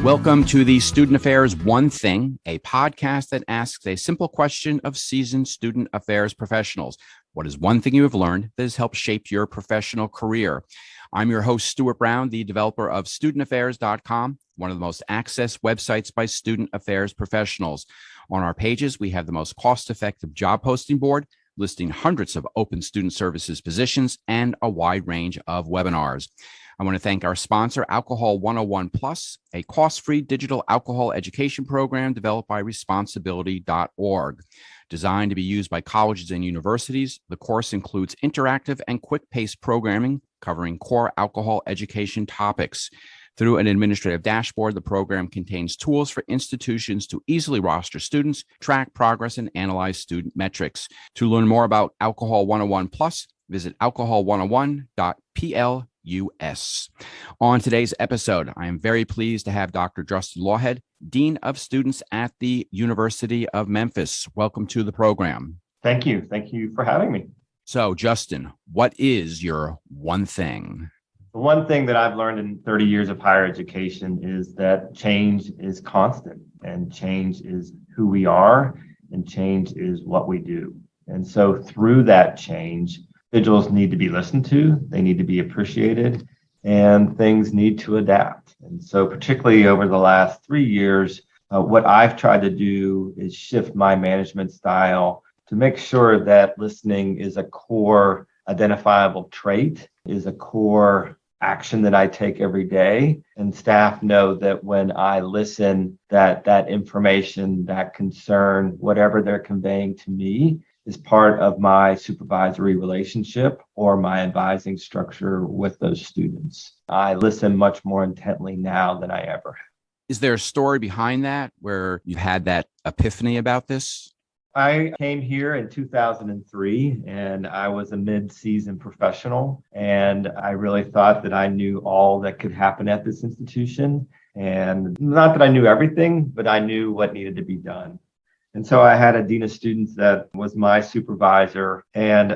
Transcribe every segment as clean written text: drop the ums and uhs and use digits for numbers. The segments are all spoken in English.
Welcome to the Student Affairs One Thing, a podcast that asks a simple question of seasoned student affairs professionals. What is one thing you have learned that has helped shape your professional career? I'm your host, Stuart Brown, the developer of studentaffairs.com, one of the most accessed websites by student affairs professionals. On our pages, we have the most cost-effective job posting board, listing hundreds of open student services positions and a wide range of webinars. I want to thank our sponsor, Alcohol 101 Plus, a cost-free digital alcohol education program developed by responsibility.org. Designed to be used by colleges and universities, the course includes interactive and quick-paced programming covering core alcohol education topics. Through an administrative dashboard, the program contains tools for institutions to easily roster students, track progress, and analyze student metrics. To learn more about Alcohol 101 Plus, visit alcohol101.plus. On today's episode, I am very pleased to have Dr. Justin Lawhead, Dean of Students at the University of Memphis. Welcome to the program. Thank you. Thank you for having me. So, Justin, what is your one thing? The one thing that I've learned in 30 years of higher education is that change is constant, and change is who we are, and change is what we do. And so through that change, individuals need to be listened to, they need to be appreciated, and things need to adapt. And so particularly over the last 3 years, what I've tried to do is shift my management style to make sure that listening is a core identifiable trait, is a core action that I take every day. And staff know that when I listen, that information, that concern, whatever they're conveying to me, is part of my supervisory relationship or my advising structure with those students. I listen much more intently now than I ever have. Is there a story behind that where you had that epiphany about this? I came here in 2003 and I was a mid-season professional, and I really thought that I knew all that could happen at this institution. And not that I knew everything, but I knew what needed to be done. And so I had a dean of students that was my supervisor and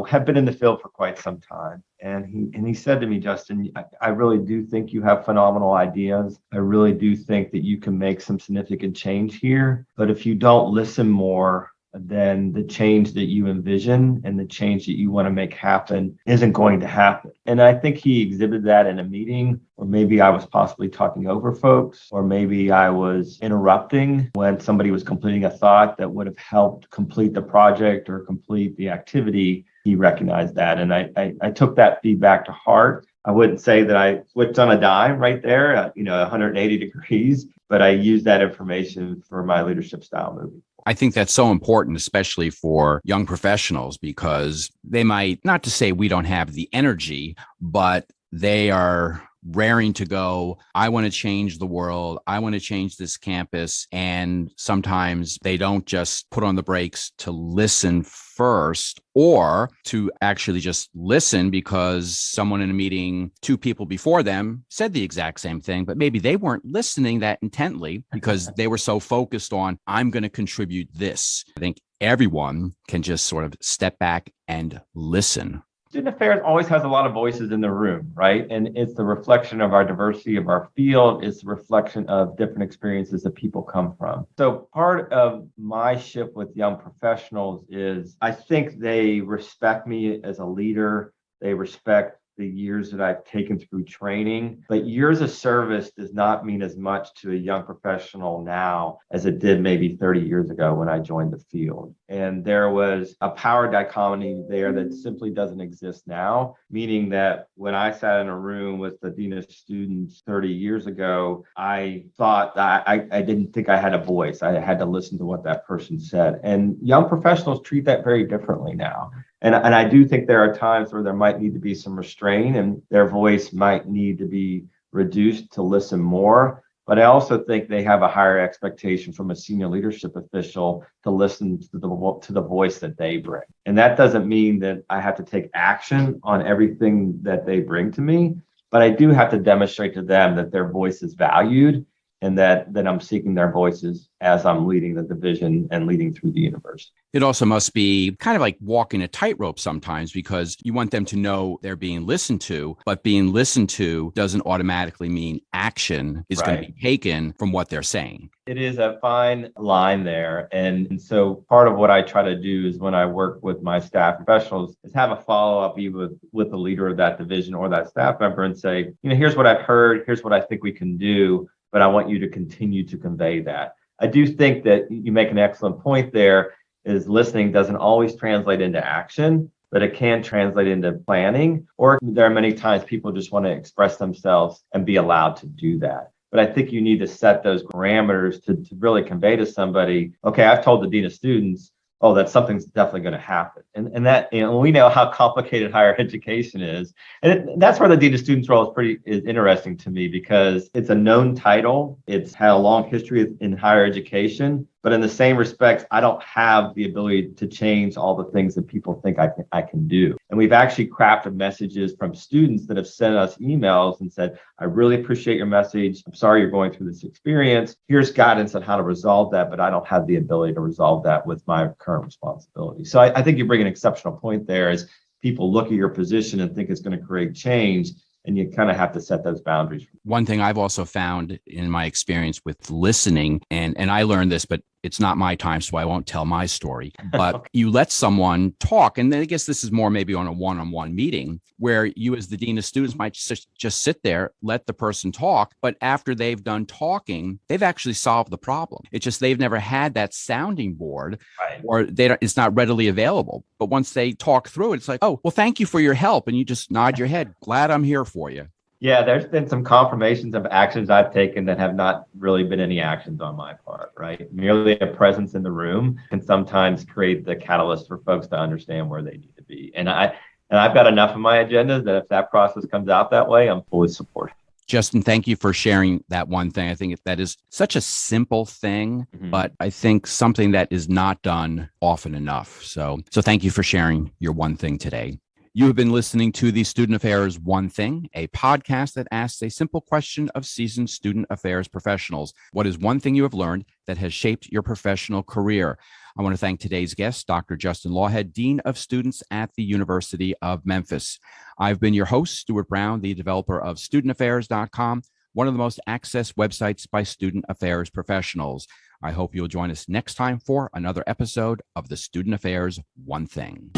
had been in the field for quite some time. And he said to me, Justin, I really do think you have phenomenal ideas. I really do think that you can make some significant change here. But if you don't listen more, then the change that you envision and the change that you want to make happen isn't going to happen. And I think he exhibited that in a meeting, or maybe I was possibly talking over folks, or maybe I was interrupting when somebody was completing a thought that would have helped complete the project or complete the activity. He recognized that. And I took that feedback to heart. I wouldn't say that I flipped on a dime right there, 180 degrees, but I used that information for my leadership style moving. I think that's so important, especially for young professionals, because they might, not to say we don't have the energy, but they are raring to go, I want to change the world, I want to change this campus. And sometimes they don't just put on the brakes to listen first, or to actually just listen because someone in a meeting, two people before them said the exact same thing, but maybe they weren't listening that intently because they were so focused on, I'm going to contribute this. I think everyone can just sort of step back and listen. Student Affairs always has a lot of voices in the room, right? And it's the reflection of our diversity of our field. It's the reflection of different experiences that people come from. So part of my shift with young professionals is I think they respect me as a leader. They respect the years that I've taken through training, but years of service does not mean as much to a young professional now as it did maybe 30 years ago when I joined the field. And there was a power dichotomy there that simply doesn't exist now, meaning that when I sat in a room with the dean of students 30 years ago, I thought that I didn't think I had a voice. I had to listen to what that person said. And young professionals treat that very differently now. And I do think there are times where there might need to be some restraint and their voice might need to be reduced to listen more. But I also think they have a higher expectation from a senior leadership official to listen to the voice that they bring. And that doesn't mean that I have to take action on everything that they bring to me, but I do have to demonstrate to them that their voice is valued and that I'm seeking their voices as I'm leading the division and leading through the university. It also must be kind of like walking a tightrope sometimes, because you want them to know they're being listened to, but being listened to doesn't automatically mean action is going to be taken from what they're saying. It is a fine line there. And so part of what I try to do is when I work with my staff professionals is have a follow-up either with the leader of that division or that staff member and say, here's what I've heard, here's what I think we can do, but I want you to continue to convey that. I do think that you make an excellent point there, is listening doesn't always translate into action, but it can translate into planning, or there are many times people just want to express themselves and be allowed to do that. But I think you need to set those parameters to really convey to somebody, okay, I've told the dean of students, oh, that something's definitely going to happen. And that, we know how complicated higher education is. And that's where the dean of students role is interesting to me, because it's a known title. It's had a long history in higher education. But in the same respect, I don't have the ability to change all the things that people think I can do. And we've actually crafted messages from students that have sent us emails and said, I really appreciate your message. I'm sorry you're going through this experience. Here's guidance on how to resolve that, but I don't have the ability to resolve that with my current responsibility. So I think you bring an exceptional point there, as people look at your position and think it's going to create change. And you kind of have to set those boundaries. One thing I've also found in my experience with listening, and I learned this, but it's not my time, so I won't tell my story, but okay. You let someone talk. And then I guess this is more maybe on a one-on-one meeting where you as the dean of students might just sit there, let the person talk. But after they've done talking, they've actually solved the problem. It's just they've never had that sounding board, right, or it's not readily available. But once they talk through it, it's like, oh, well, thank you for your help. And you just nod your head. Glad I'm here for you. Yeah, there's been some confirmations of actions I've taken that have not really been any actions on my part, right? Merely a presence in the room can sometimes create the catalyst for folks to understand where they need to be. And I've got enough of my agenda that if that process comes out that way, I'm fully supportive. Justin, thank you for sharing that one thing. I think that is such a simple thing, but I think something that is not done often enough. So thank you for sharing your one thing today. You have been listening to the Student Affairs One Thing, a podcast that asks a simple question of seasoned student affairs professionals. What is one thing you have learned that has shaped your professional career? I want to thank today's guest, Dr. Justin Lawhead, Dean of Students at the University of Memphis. I've been your host, Stuart Brown, the developer of studentaffairs.com, one of the most accessed websites by student affairs professionals. I hope you'll join us next time for another episode of the Student Affairs One Thing.